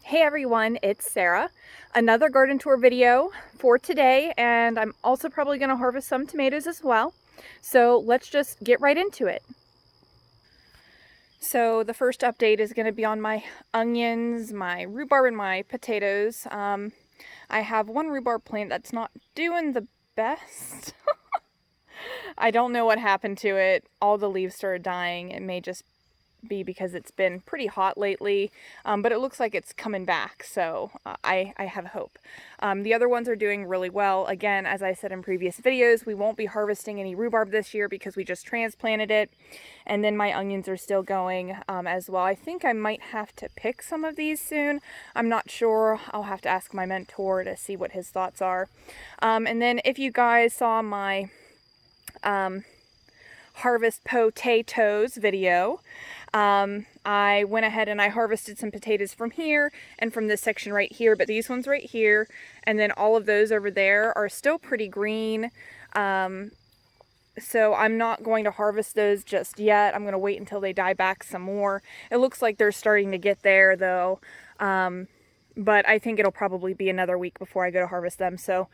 Hey everyone, it's Sarah. Another garden tour video for today, and I'm also probably going to harvest some tomatoes as well. So let's just get right into it. So the first update is going to be on my onions, my rhubarb, and my potatoes. I have one rhubarb plant that's not doing the best. I don't know what happened to it. All the leaves started dying. It may just be because it's been pretty hot lately, but it looks like it's coming back, so I have hope. The other ones are doing really well. Again, as I said in previous videos, we won't be harvesting any rhubarb this year because we just transplanted it, and then my onions are still going as well. I think I might have to pick some of these soon. I'm not sure. I'll have to ask my mentor to see what his thoughts are. And then if you guys saw my harvest potatoes video, I went ahead and I harvested some potatoes from here and from this section right here, but these ones right here and then all of those over there are still pretty green. So I'm not going to harvest those just yet. I'm going to wait until they die back some more. It looks like they're starting to get there though, but I think it'll probably be another week before I go to harvest them. So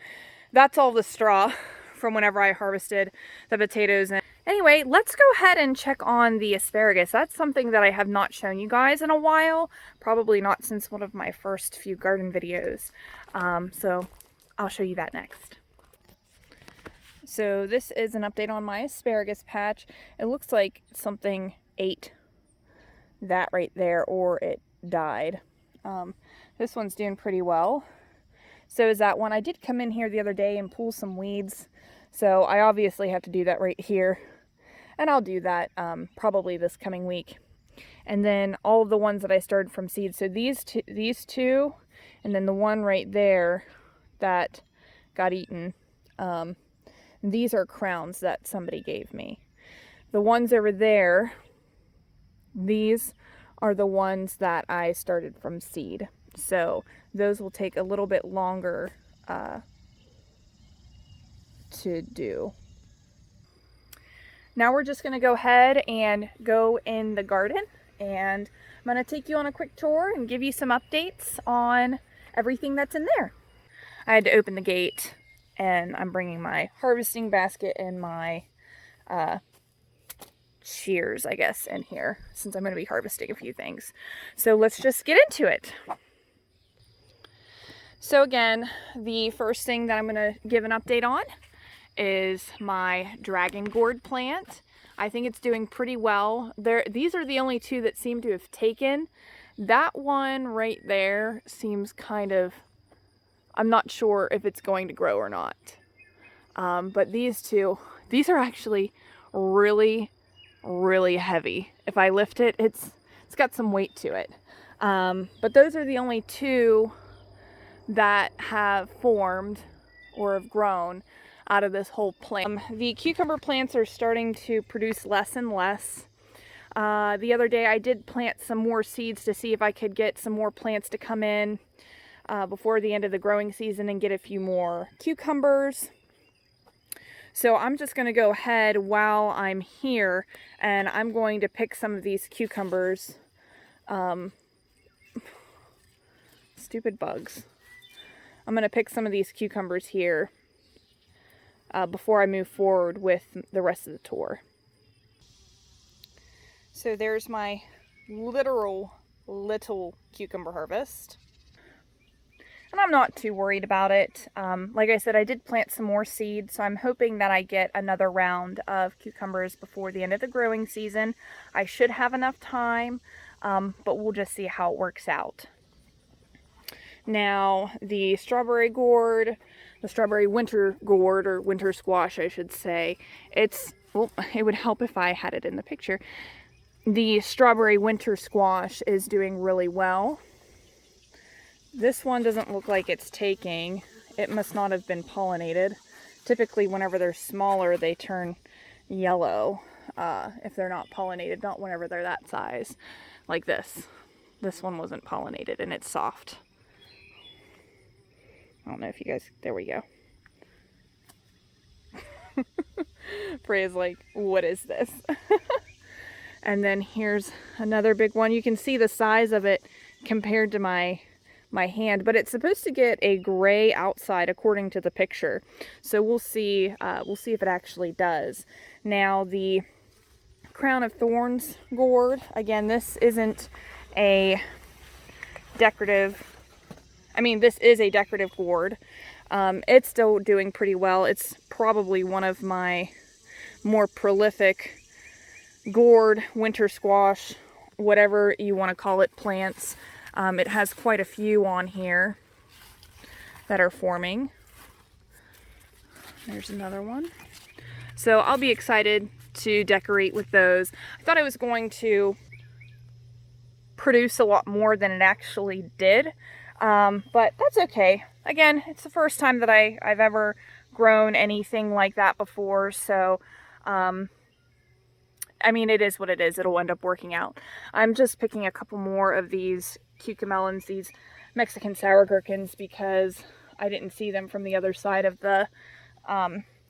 that's all the straw from whenever I harvested the potatoes. Anyway, let's go ahead and check on the asparagus. That's something that I have not shown you guys in a while. Probably not since one of my first few garden videos. So I'll show you that next. So this is an update on my asparagus patch. It looks like something ate that right there, or it died. This one's doing pretty well. So is that one. I did come in here the other day and pull some weeds. So I obviously have to do that right here. And I'll do that probably this coming week. And then all of the ones that I started from seed. So these two, and then the one right there that got eaten. These are crowns that somebody gave me. The ones over there, these are the ones that I started from seed. So those will take a little bit longer to do. Now we're just going to go ahead and go in the garden, and I'm going to take you on a quick tour and give you some updates on everything that's in there. I had to open the gate, and I'm bringing my harvesting basket and my shears, I guess, in here since I'm going to be harvesting a few things. So let's just get into it. So again, the first thing that I'm going to give an update on is my dragon gourd plant. I think it's doing pretty well. These are the only two that seem to have taken. That one right there seems kind of, I'm not sure if it's going to grow or not. But these two, these are actually really, really heavy. If I lift it, it's got some weight to it. But those are the only two that have formed or have grown out of this whole plant. The cucumber plants are starting to produce less and less. The other day I did plant some more seeds to see if I could get some more plants to come in before the end of the growing season and get a few more cucumbers. So I'm just going to go ahead while I'm here and I'm going to pick some of these cucumbers. Stupid bugs. I'm going to pick some of these cucumbers here before I move forward with the rest of the tour. So there's my literal little cucumber harvest. And I'm not too worried about it. Like I said, I did plant some more seeds, so I'm hoping that I get another round of cucumbers before the end of the growing season. I should have enough time, but we'll just see how it works out. Now, the strawberry gourd, the strawberry winter gourd, or winter squash, I should say. Well, it would help if I had it in the picture. The strawberry winter squash is doing really well. This one doesn't look like it's taking. It must not have been pollinated. Typically, whenever they're smaller, they turn yellow if they're not pollinated, not whenever they're that size, like this. This one wasn't pollinated, and it's soft. I don't know if you guys, there we go. Freya's like, what is this? And then here's another big one. You can see the size of it compared to my my hand, but it's supposed to get a gray outside according to the picture. So we'll see if it actually does. Now the Crown of Thorns gourd, again, this isn't a decorative, this is a decorative gourd. It's still doing pretty well. It's probably one of my more prolific gourd, winter squash, whatever you want to call it, plants. It has quite a few on here that are forming. There's another one. So I'll be excited to decorate with those. I thought I was going to produce a lot more than it actually did, but that's okay. Again, it's the first time that I've ever grown anything like that before, so it is what it is. It'll end up working out. I'm just picking a couple more of these cucamelons, these Mexican sour gherkins, because I didn't see them from the other side of the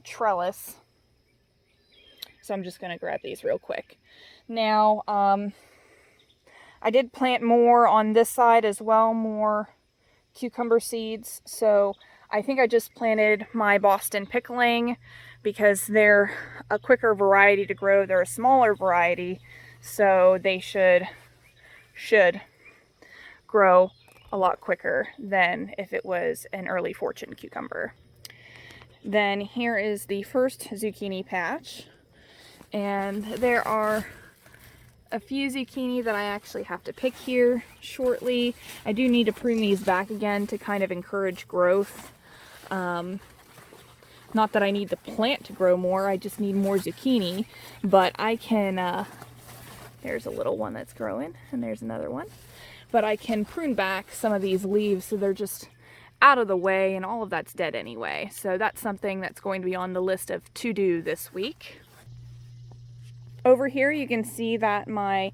trellis. So I'm just going to grab these real quick. Now, I did plant more on this side as well, more cucumber seeds. So I think I just planted my Boston pickling because they're a quicker variety to grow. They're a smaller variety, so they should grow a lot quicker than if it was an early fortune cucumber. Then here is the first zucchini patch, and there are a few zucchini that I actually have to pick here shortly. I do need to prune these back again to kind of encourage growth. Not that I need the plant to grow more, I just need more zucchini, but I can, there's a little one that's growing, and there's another one. But I can prune back some of these leaves so they're just out of the way, and all of that's dead anyway. So that's something that's going to be on the list of to-do this week. Over here you can see that my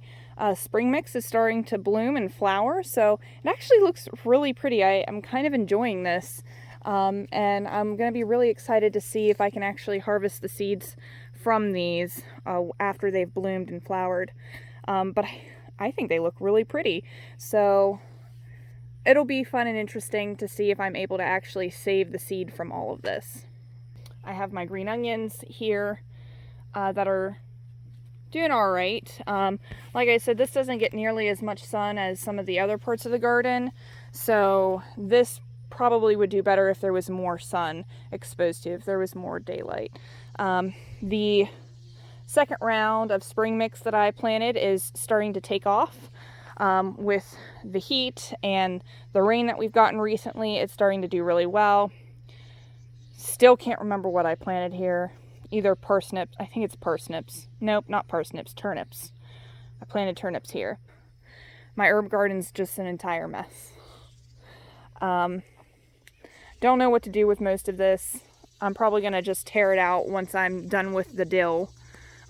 spring mix is starting to bloom and flower, so it actually looks really pretty. I'm kind of enjoying this, and I'm going to be really excited to see if I can actually harvest the seeds from these after they've bloomed and flowered. But I think they look really pretty, so it'll be fun and interesting to see if I'm able to actually save the seed from all of this. I have my green onions here that are doing all right. Like I said, this doesn't get nearly as much sun as some of the other parts of the garden, so this probably would do better if there was more sun exposed to it, if there was more daylight. The second round of spring mix that I planted is starting to take off. With the heat and the rain that we've gotten recently, it's starting to do really well. Still can't remember what I planted here. Either parsnips, I think it's parsnips. Nope, not parsnips, turnips. I planted turnips here. My herb garden's just an entire mess. Don't know what to do with most of this. I'm probably going to just tear it out once I'm done with the dill.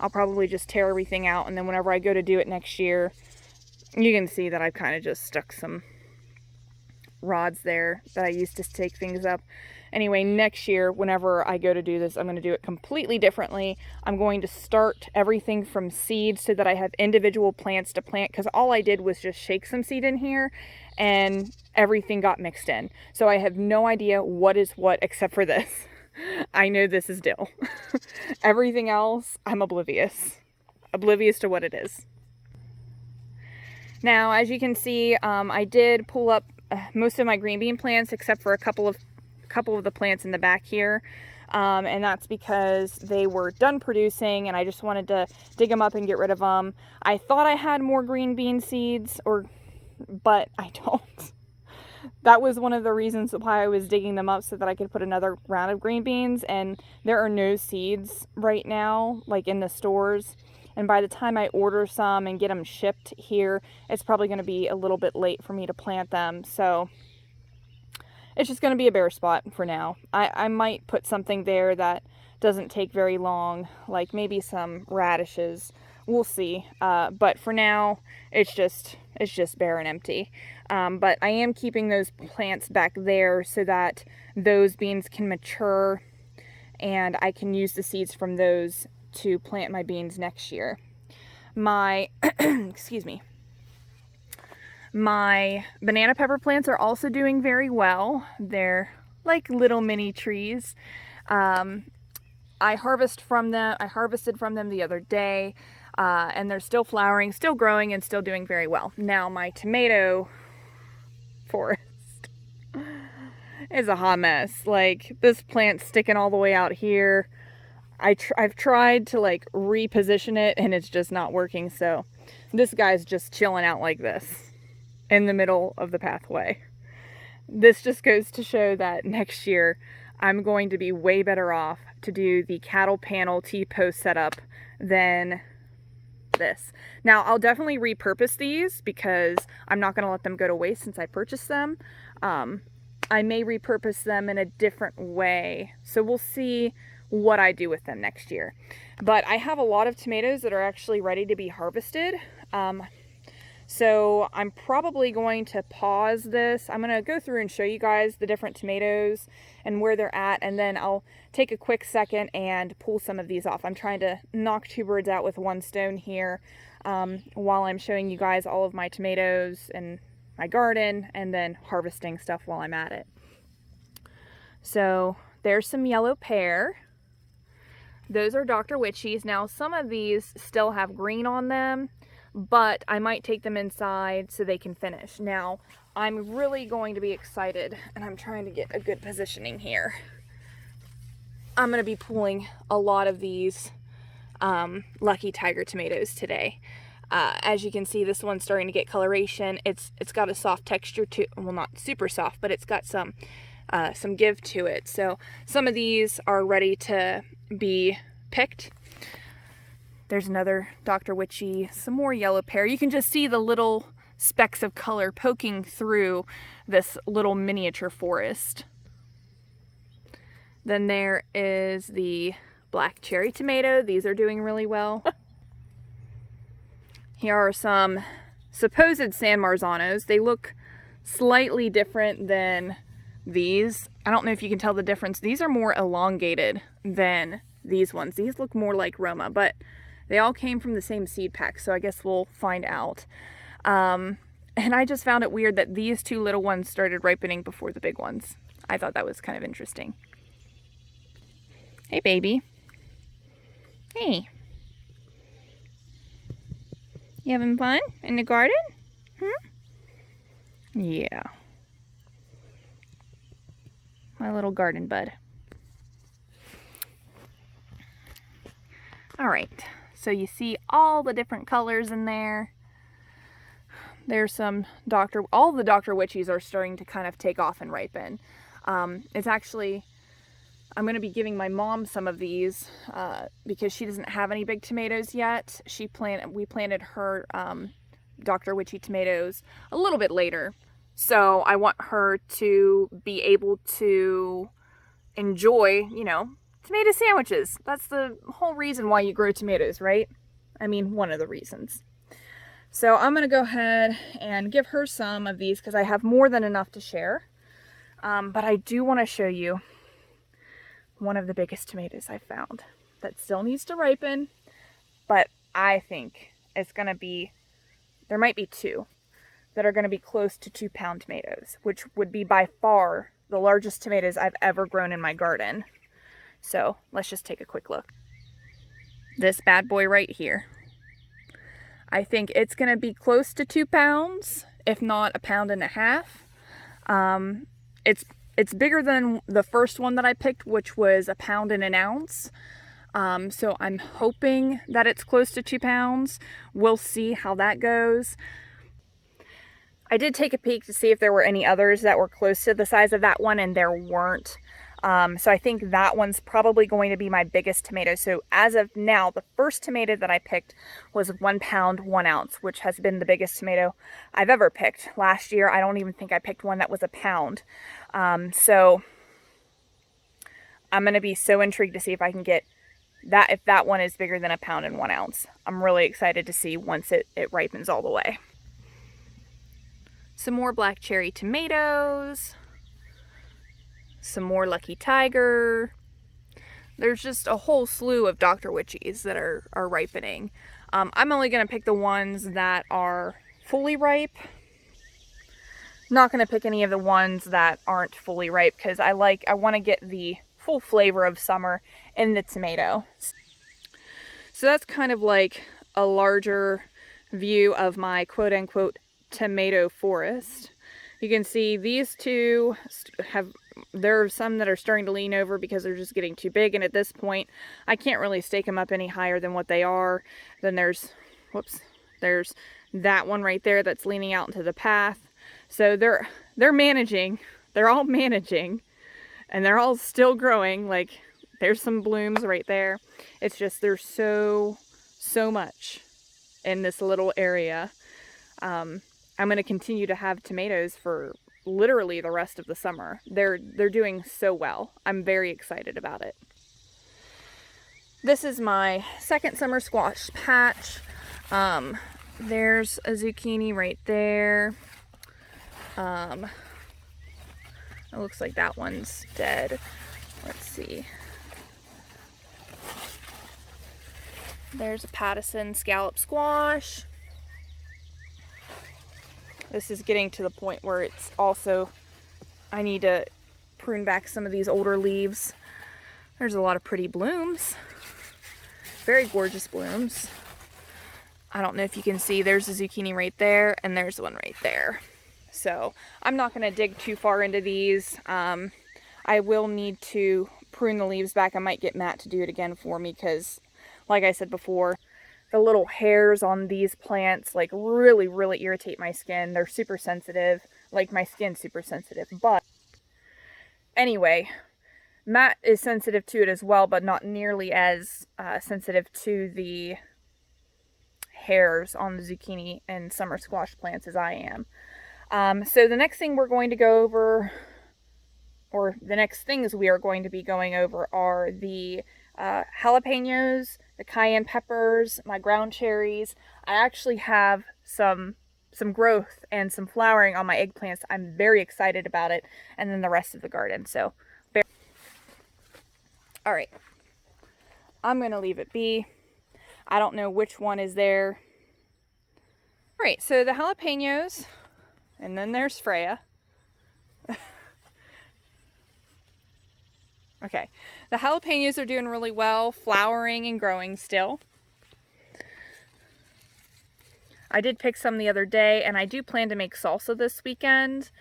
I'll probably just tear everything out, and then whenever I go to do it next year, you can see that I've kind of just stuck some rods there that I used to take things up. Anyway, next year, whenever I go to do this, I'm going to do it completely differently. I'm going to start everything from seed so that I have individual plants to plant, because all I did was just shake some seed in here and everything got mixed in. So I have no idea what is what except for this. I know this is dill. Everything else, I'm oblivious to what it is. Now, as you can see, I did pull up most of my green bean plants except for a couple of the plants in the back here, and that's because they were done producing and I just wanted to dig them up and get rid of them. I thought I had more green bean seeds, but I don't. That was one of the reasons why I was digging them up, so that I could put another round of green beans, and there are no seeds right now, like in the stores. And by the time I order some and get them shipped here, it's probably going to be a little bit late for me to plant them. So it's just going to be a bare spot for now. I might put something there that doesn't take very long, like maybe some radishes. We'll see. But for now, it's just bare and empty. But I am keeping those plants back there so that those beans can mature and I can use the seeds from those to plant my beans next year. My excuse me. My banana pepper plants are also doing very well. They're like little mini trees. I harvested from them the other day, and they're still flowering, still growing, and still doing very well. Now my tomato forest is a hot mess. Like, this plant's sticking all the way out here. I've tried to like reposition it, and it's just not working. So this guy's just chilling out like this in the middle of the pathway. This just goes to show that next year I'm going to be way better off to do the cattle panel T-post setup than this. Now, I'll definitely repurpose these because I'm not going to let them go to waste since I purchased them. I may repurpose them in a different way, so we'll see what I do with them next year. But I have a lot of tomatoes that are actually ready to be harvested. So I'm probably going to pause this. I'm going to go through and show you guys the different tomatoes and where they're at, and then I'll take a quick second and pull some of these off. I'm trying to knock two birds out with one stone here, while I'm showing you guys all of my tomatoes and my garden, and then harvesting stuff while I'm at it. So there's some yellow pear. Those are Dr. Witchy's. Now, some of these still have green on them, but I might take them inside so they can finish. Now, I'm really going to be excited, and I'm trying to get a good positioning here. I'm going to be pulling a lot of these Lucky Tiger tomatoes today. As you can see, this one's starting to get coloration. It's got a soft texture to, well, not super soft, but it's got some give to it. So some of these are ready to be picked. There's another Dr. Witchy, some more yellow pear. You can just see the little specks of color poking through this little miniature forest. Then there is the black cherry tomato. These are doing really well. Here are some supposed San Marzanos. They look slightly different than these. I don't know if you can tell the difference. These are more elongated than these ones. These look more like Roma, but they all came from the same seed pack, so I guess we'll find out. And I just found it weird that these two little ones started ripening before the big ones. I thought that was kind of interesting. Hey, baby. Hey. You having fun in the garden? Yeah. My little garden bud. All right. So you see all the different colors in there. There's some all the Dr. Witchies are starting to kind of take off and ripen. It's actually, I'm going to be giving my mom some of these because she doesn't have any big tomatoes yet. We planted her Dr. Witchy tomatoes a little bit later. So I want her to be able to enjoy, you know, tomato sandwiches. That's the whole reason why you grow tomatoes, right? I mean, one of the reasons. So I'm going to go ahead and give her some of these because I have more than enough to share. But I do want to show you one of the biggest tomatoes I found that still needs to ripen. But I think it's going to be, there might be two that are going to be close to 2-pound tomatoes, which would be by far the largest tomatoes I've ever grown in my garden. So let's just take a quick look. This bad boy right here. I think it's going to be close to 2 pounds, if not 1.5 pounds. It's bigger than the first one that I picked, which was 1 pound and 1 ounce. So I'm hoping that it's close to 2 pounds. We'll see how that goes. I did take a peek to see if there were any others that were close to the size of that one, and there weren't. So I think that one's probably going to be my biggest tomato. So as of now, the first tomato that I picked was 1 pound, 1 ounce, which has been the biggest tomato I've ever picked. Last year, I don't even think I picked one that was 1 pound. So I'm going to be so intrigued to see if I can get that, if that one is bigger than 1 pound and 1 ounce. I'm really excited to see once it ripens all the way. Some more black cherry tomatoes. Some more Lucky Tiger. There's just a whole slew of Dr. Witchies that are ripening. I'm only going to pick the ones that are fully ripe. not going to pick any of the ones that aren't fully ripe because I want to get the full flavor of summer in the tomato. So that's kind of like a larger view of my quote-unquote tomato forest. You can see these two there are some that are starting to lean over because they're just getting too big, and at this point I can't really stake them up any higher than what they are. Then there's that one right there that's leaning out into the path. So they're managing. They're all managing, and they're all still growing. Like, there's some blooms right there. It's just there's so much in this little area. I'm going to continue to have tomatoes for literally the rest of the summer. They're doing so well. I'm very excited about it. This is my second summer squash patch. There's a zucchini right there. It looks like that one's dead. Let's see. There's a Patterson scallop squash. This is getting to the point where it's also, I need to prune back some of these older leaves. There's a lot of pretty blooms. Very gorgeous blooms. I don't know if you can see, there's a zucchini right there, and there's one right there. So I'm not going to dig too far into these. I will need to prune the leaves back. I might get Matt to do it again for me because, like I said before, the little hairs on these plants like really irritate my skin. They're super sensitive, like my skin's super sensitive. But anyway, Matt is sensitive to it as well, but not nearly as sensitive to the hairs on the zucchini and summer squash plants as I am. So the next thing we're going to go over, or the next things we are going to be going over, are the jalapenos, the cayenne peppers, my ground cherries. I actually have some growth and some flowering on my eggplants. I'm very excited about it, and then the rest of the garden. So, all right, I'm gonna leave it be. I don't know which one is there. All right, so the jalapenos, and then there's Freya. Okay, the jalapenos are doing really well, flowering and growing still. I did pick some the other day, and I do plan to make salsa this weekend,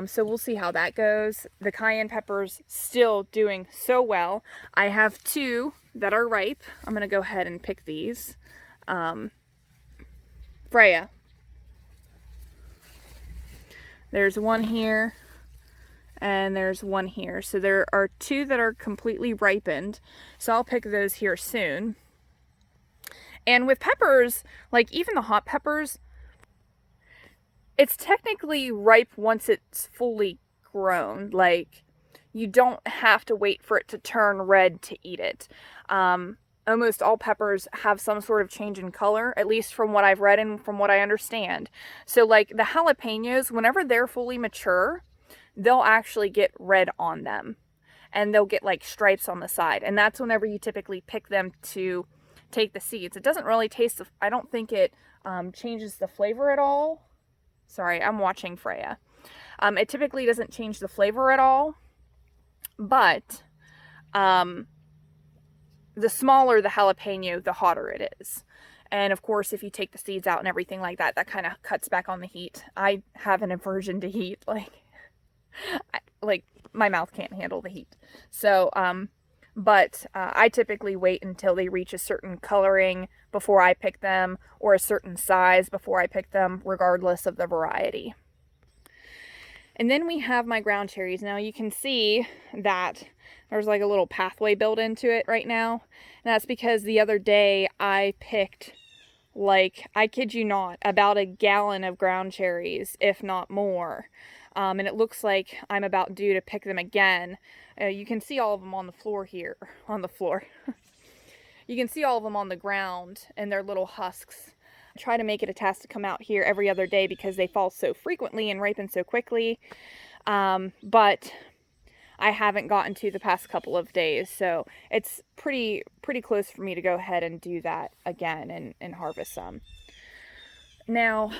so we'll see how that goes. The cayenne peppers still doing so well. I have two that are ripe. I'm going to go ahead and pick these. Freya. There's one here. And there's one here. So there are two that are completely ripened. So I'll pick those here soon. And with peppers, like even the hot peppers, it's technically ripe once it's fully grown. Like, you don't have to wait for it to turn red to eat it. Almost all peppers have some sort of change in color, at least from what I've read and from what I understand. So like the jalapenos, whenever they're fully mature, they'll actually get red on them, and they'll get like stripes on the side, and that's whenever you typically pick them to take the seeds. It doesn't really taste, I don't think it changes the flavor at all. Sorry, I'm watching Freya. It typically doesn't change the flavor at all, but the smaller the jalapeno, the hotter it is. And of course, if you take the seeds out and everything like that, that kind of cuts back on the heat. I have an aversion to heat, like my mouth can't handle the heat. So, I typically wait until they reach a certain coloring before I pick them, or a certain size before I pick them, regardless of the variety. And then we have my ground cherries. Now you can see that there's like a little pathway built into it right now. And that's because the other day I picked, like, I kid you not, about a gallon of ground cherries, if not more. And it looks like I'm about due to pick them again. You can see all of them on the floor here. On the floor. You can see all of them on the ground and their little husks. I try to make it a task to come out here every other day because they fall so frequently and ripen so quickly. But I haven't gotten to the past couple of days. So it's pretty close for me to go ahead and do that again and harvest some. Now,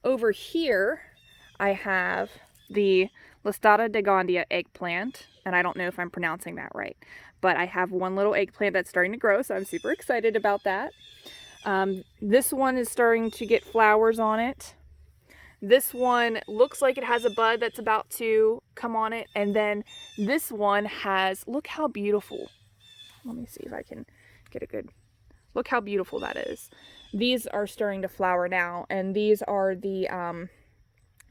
over here, I have the Lestada de Gandia eggplant, and I don't know if I'm pronouncing that right, but I have one little eggplant that's starting to grow, so I'm super excited about that. This one is starting to get flowers on it. This one looks like it has a bud that's about to come on it, and then this one has, look how beautiful. Let me see if I can get a good, look how beautiful that is. These are starting to flower now, and these are the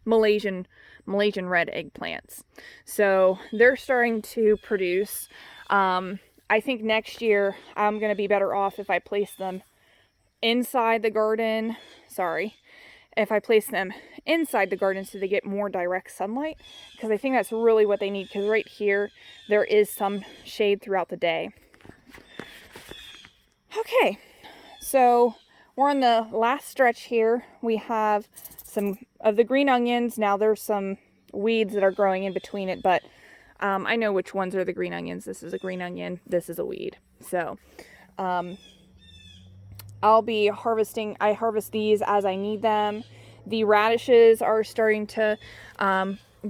Malaysian red eggplants. So they're starting to produce. I think next year I'm going to be better off if I place them inside the garden. If I place them inside the garden so they get more direct sunlight, because I think that's really what they need, because right here there is some shade throughout the day. Okay, so we're on the last stretch here. We have some of the green onions. Now there's some weeds that are growing in between it, but I know which ones are the green onions. This is a green onion, this is a weed. So I'll be harvesting, I harvest these as I need them. The radishes are starting to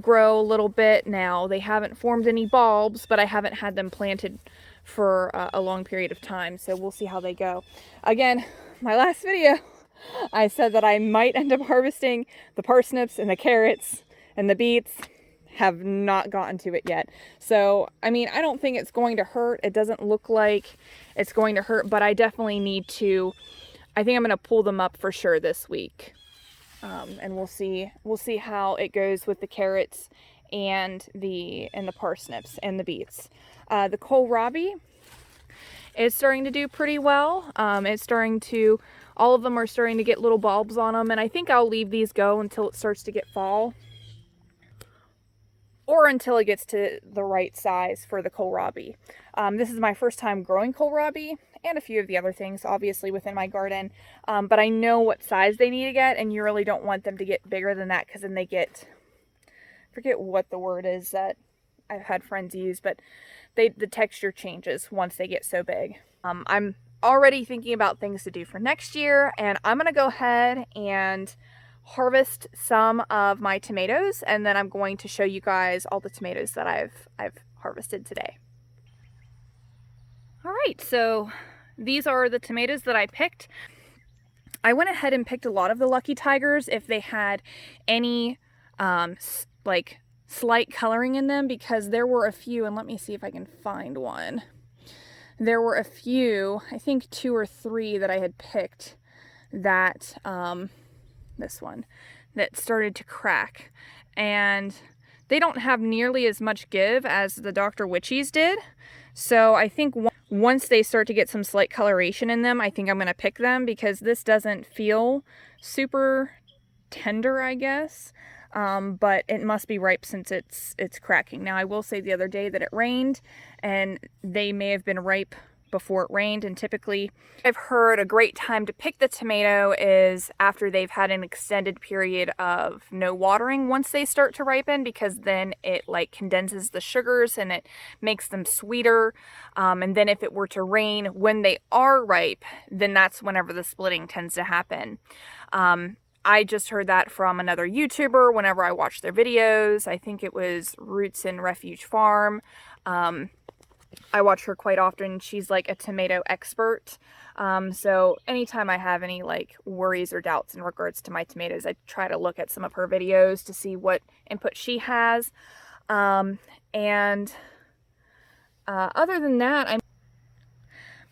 grow a little bit now. They haven't formed any bulbs, but I haven't had them planted for a long period of time, so we'll see how they go. Again, my last video, I said that I might end up harvesting the parsnips and the carrots and the beets. Have not gotten to it yet. So, I mean, I don't think it's going to hurt. It doesn't look like it's going to hurt, but I definitely need to, I think I'm going to pull them up for sure this week. And we'll see how it goes with the carrots and the parsnips and the beets. The kohlrabi is starting to do pretty well. All of them are starting to get little bulbs on them, and I think I'll leave these go until it starts to get fall, or until it gets to the right size for the kohlrabi. This is my first time growing kohlrabi and a few of the other things, obviously, within my garden. But I know what size they need to get, and you really don't want them to get bigger than that, because then they get, forget what the word is that I've had friends use, but the texture changes once they get so big. I'm already thinking about things to do for next year, and I'm going to go ahead and harvest some of my tomatoes, and then I'm going to show you guys all the tomatoes that I've harvested today. All right, so these are the tomatoes that I picked. I went ahead and picked a lot of the Lucky Tigers if they had any like slight coloring in them, because there were a few, and let me see if I can find one. There were a few, I think 2 or 3 that I had picked that this one that started to crack, and they don't have nearly as much give as the Dr. Witchies did. So I think once they start to get some slight coloration in them, I think I'm going to pick them, because this doesn't feel super tender, I guess. But it must be ripe since it's cracking. Now, I will say the other day that it rained, and they may have been ripe before it rained, and typically I've heard a great time to pick the tomato is after they've had an extended period of no watering once they start to ripen, because then it like condenses the sugars and it makes them sweeter. And then if it were to rain when they are ripe, then that's whenever the splitting tends to happen. I just heard that from another YouTuber whenever I watched their videos. I think it was Roots and Refuge Farm. I watch her quite often. She's like a tomato expert. So anytime I have any like worries or doubts in regards to my tomatoes, I try to look at some of her videos to see what input she has. Other than that,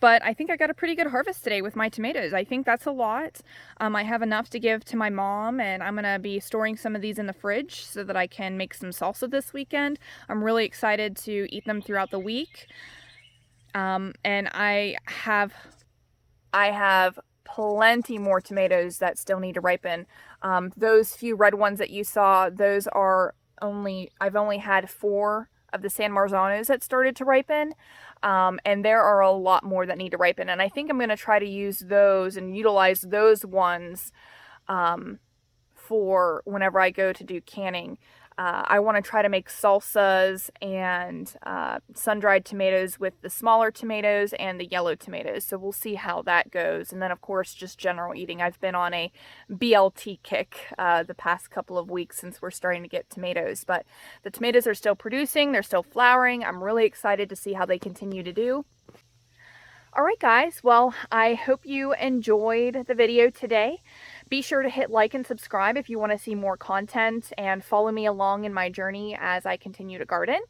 but I think I got a pretty good harvest today with my tomatoes. I think that's a lot. I have enough to give to my mom, and I'm going to be storing some of these in the fridge so that I can make some salsa this weekend. I'm really excited to eat them throughout the week. And I have plenty more tomatoes that still need to ripen. Those few red ones that you saw, those are I've only had 4 of the San Marzanos that started to ripen. And there are a lot more that need to ripen. And I think I'm going to try to use those and utilize those ones for whenever I go to do canning. I want to try to make salsas and sun-dried tomatoes with the smaller tomatoes and the yellow tomatoes. So we'll see how that goes. And then, of course, just general eating. I've been on a BLT kick the past couple of weeks since we're starting to get tomatoes. But the tomatoes are still producing. They're still flowering. I'm really excited to see how they continue to do. All right, guys. Well, I hope you enjoyed the video today. Be sure to hit like and subscribe if you want to see more content and follow me along in my journey as I continue to garden.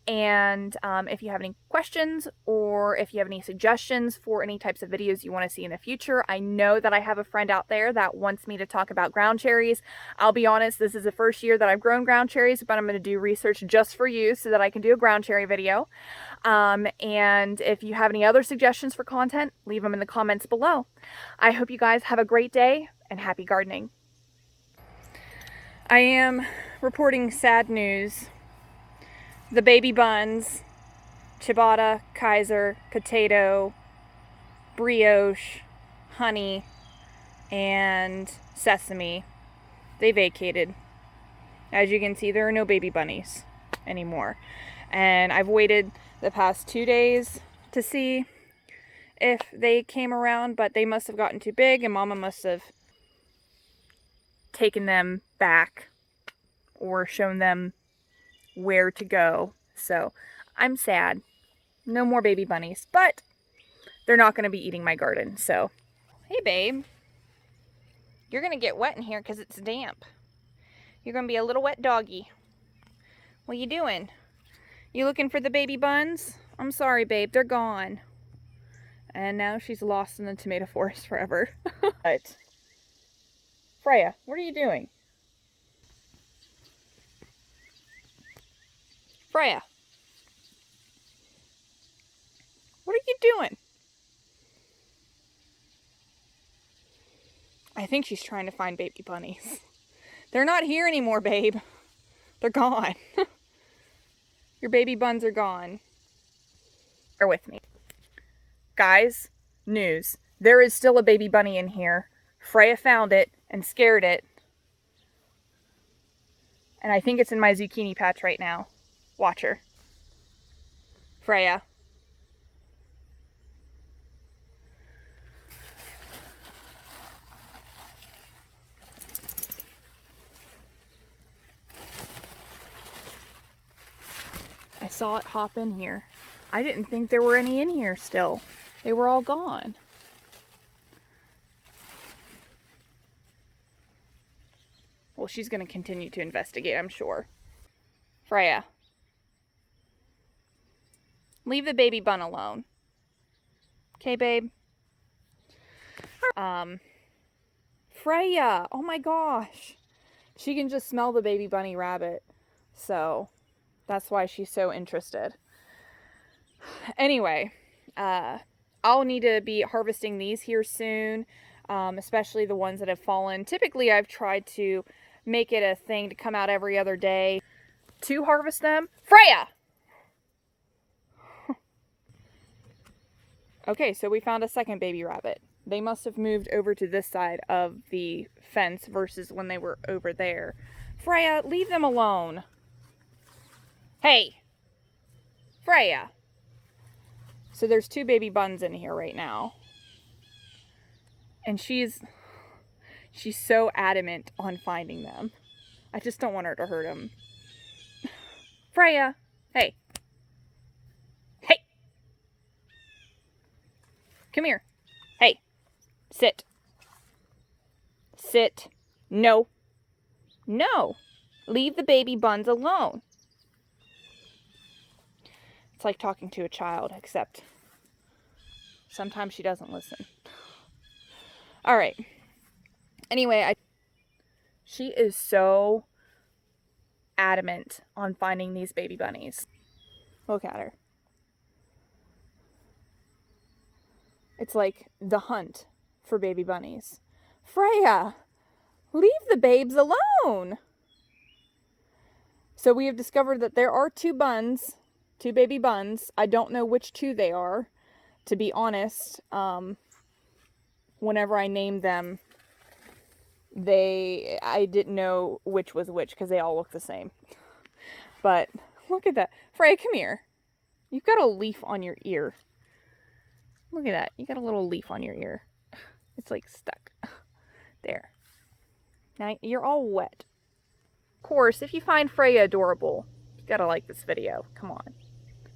And if you have any questions or if you have any suggestions for any types of videos you want to see in the future, I know that I have a friend out there that wants me to talk about ground cherries. I'll be honest, this is the first year that I've grown ground cherries, but I'm going to do research just for you so that I can do a ground cherry video. And if you have any other suggestions for content, leave them in the comments below. I hope you guys have a great day and happy gardening. I am reporting sad news. The baby buns, ciabatta, Kaiser, potato, brioche, honey, and sesame, they vacated. As you can see, there are no baby bunnies anymore. And I've waited the past 2 days to see if they came around, but they must have gotten too big and Mama must have taken them back or shown them where to go. So I'm sad. No more baby bunnies, but they're not going to be eating my garden. So, hey babe, you're going to get wet in here because it's damp. You're going to be a little wet doggy. What you doing? You looking for the baby buns? I'm sorry, babe, they're gone. And now she's lost in the tomato forest forever. But Freya, what are you doing? Freya, what are you doing? I think she's trying to find baby bunnies. They're not here anymore, babe. They're gone. Your baby buns are gone. Bear with me. Guys, news. There is still a baby bunny in here. Freya found it and scared it. And I think it's in my zucchini patch right now. Watch her. Freya. I saw it hop in here. I didn't think there were any in here still. They were all gone. Well, she's going to continue to investigate, I'm sure. Freya. Leave the baby bun alone. Okay, babe? Freya! Oh my gosh! She can just smell the baby bunny rabbit. So, that's why she's so interested. Anyway, I'll need to be harvesting these here soon, especially the ones that have fallen. Typically, I've tried to make it a thing to come out every other day to harvest them. Freya! Okay, so we found a second baby rabbit. They must have moved over to this side of the fence versus when they were over there. Freya, leave them alone. Hey! Freya! So there's 2 baby buns in here right now. And she's so adamant on finding them. I just don't want her to hurt them. Freya! Hey! Hey! Come here. Hey! Sit. Sit. No. No! Leave the baby buns alone. It's like talking to a child, except sometimes she doesn't listen. All right. Anyway, she is so adamant on finding these baby bunnies. Look at her. It's like the hunt for baby bunnies. Freya, leave the babes alone. So we have discovered that there are 2 buns, 2 baby buns. I don't know which 2 they are, to be honest. Whenever I name them, I didn't know which was which because they all look the same. But look at that. Freya, come here. You've got a leaf on your ear. Look at that. You got a little leaf on your ear. It's like stuck. There. Now you're all wet. Of course, if you find Freya adorable, you gotta like this video. Come on.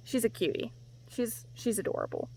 She's a cutie. She's adorable.